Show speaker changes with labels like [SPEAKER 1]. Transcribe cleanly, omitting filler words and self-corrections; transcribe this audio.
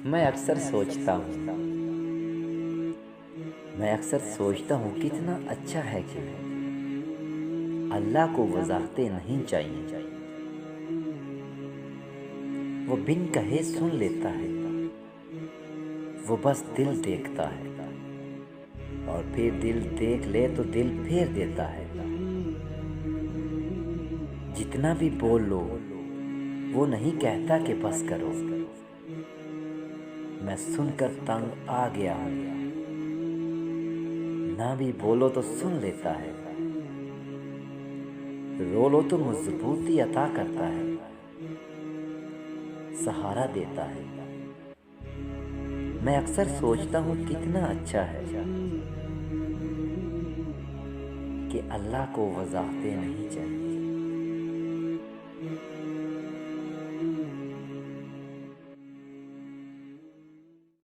[SPEAKER 1] मैं अक्सर सोचता हूँ मैं अक्सर सोचता हूँ कितना अच्छा है कि अल्लाह को वजाहतें नहीं चाहिए। वो बिन कहे सुन लेता है। वो बस दिल देखता है और फिर दिल देख ले तो दिल फेर देता है। जितना भी बोल लो वो नहीं कहता कि बस करो। मैं सुनकर तंग आ गया हूँ। ना भी बोलो तो सुन लेता है। रो लो तो मजबूती अता करता है, सहारा देता है। मैं अक्सर सोचता हूँ कितना अच्छा है कि अल्लाह को वजाहतें नहीं चाहिए।